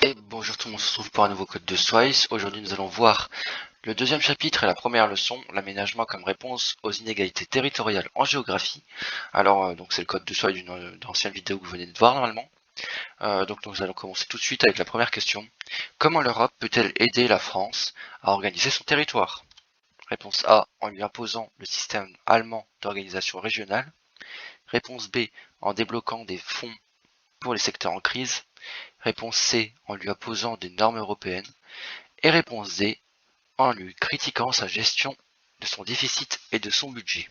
Et bonjour tout le monde, on se retrouve pour un nouveau code de Swice. Aujourd'hui nous allons voir le deuxième chapitre et la première leçon, l'aménagement comme réponse aux inégalités territoriales en géographie. Alors donc c'est le code de Swice d'une ancienne vidéo que vous venez de voir normalement. Donc nous allons commencer tout de suite avec la première question. Comment l'Europe peut-elle aider la France à organiser son territoire? Réponse A, en lui imposant le système allemand d'organisation régionale. Réponse B, en débloquant des fonds pour les secteurs en crise. Réponse C, en lui imposant des normes européennes. Et réponse D, en lui critiquant sa gestion de son déficit et de son budget.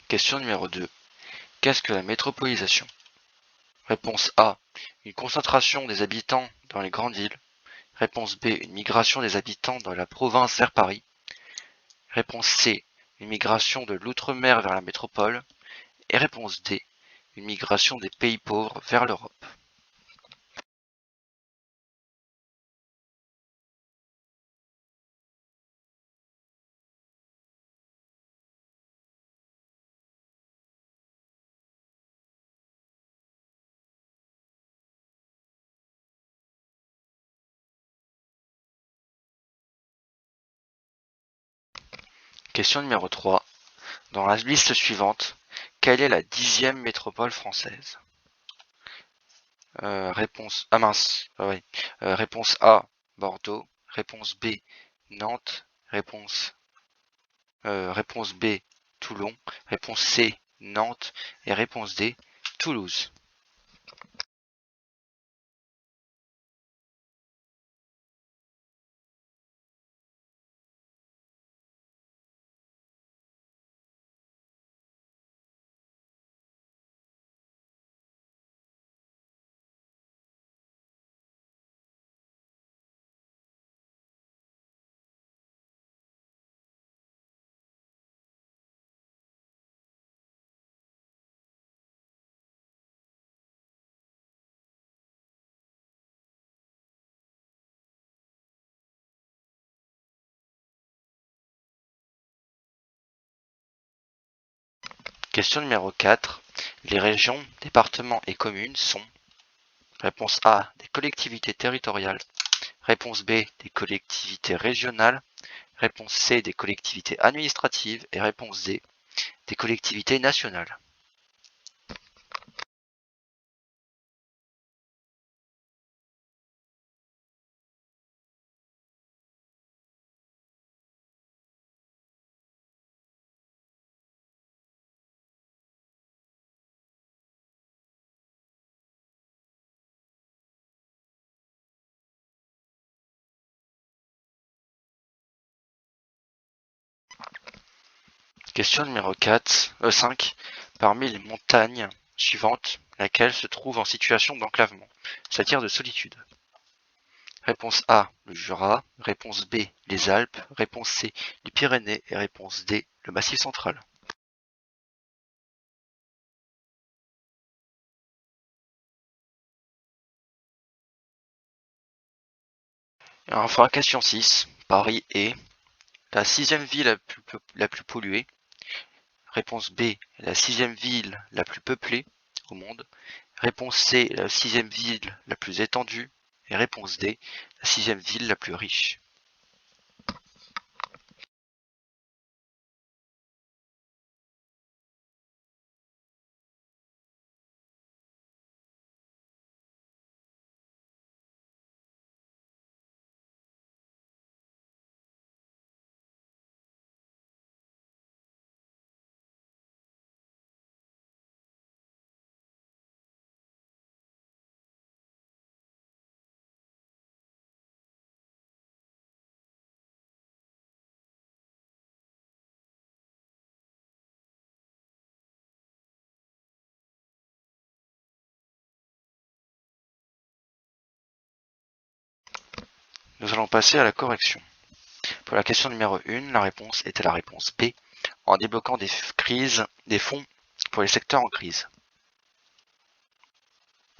Question numéro 2. Qu'est-ce que la métropolisation? Réponse A, une concentration des habitants dans les grandes villes. Réponse B, une migration des habitants dans la province vers Paris. Réponse C, une migration de l'outre-mer vers la métropole. Et réponse D, une migration des pays pauvres vers l'Europe. Question numéro 3. Dans la liste suivante, quelle est la 10e métropole française? Réponse A, Bordeaux. Réponse B, Nantes. Réponse B, Toulon. Réponse C, Nantes. Et réponse D, Toulouse. Question numéro 4. Les régions, départements et communes sont: réponse A, des collectivités territoriales. Réponse B, des collectivités régionales. Réponse C, des collectivités administratives. Et réponse D, des collectivités nationales. Question numéro 5. Parmi les montagnes suivantes, laquelle se trouve en situation d'enclavement, c'est-à-dire de solitude? Réponse A, le Jura. Réponse B, les Alpes. Réponse C, les Pyrénées. Et réponse D, le Massif central. Et enfin, question 6. Paris est la 6e ville la plus polluée. Réponse B, la 6e ville la plus peuplée au monde. Réponse C, la 6e ville la plus étendue. Et réponse D, la 6e ville la plus riche. Nous allons passer à la correction. Pour la question numéro 1, la réponse était la réponse B, en débloquant des fonds pour les secteurs en crise.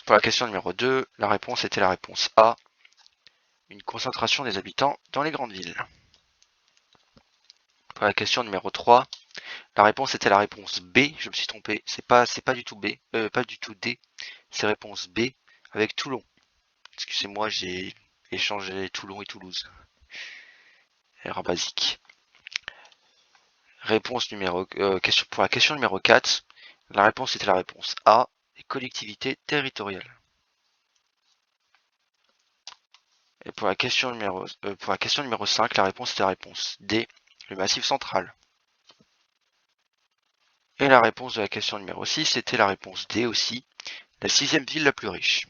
Pour la question numéro 2, la réponse était la réponse A, une concentration des habitants dans les grandes villes. Pour la question numéro 3, la réponse était la réponse B, je me suis trompé, c'est pas du tout B, pas du tout D, c'est réponse B avec Toulon. Excusez-moi, j'ai échangé Toulon et Toulouse. Erreur basique. Réponse numéro pour la question numéro 4, la réponse était la réponse A, les collectivités territoriales. Et pour la question numéro 5, la réponse était la réponse D, le Massif central. Et la réponse de la question numéro 6 était la réponse D aussi, la 6e ville la plus riche.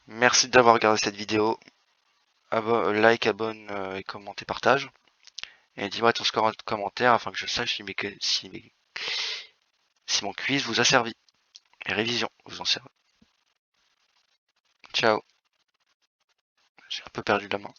Merci d'avoir regardé cette vidéo. Like, abonne et commente et partage. Et dis-moi ton score en commentaire afin que je sache si mon quiz vous a servi. Et révision vous en servent. Ciao. J'ai un peu perdu la main.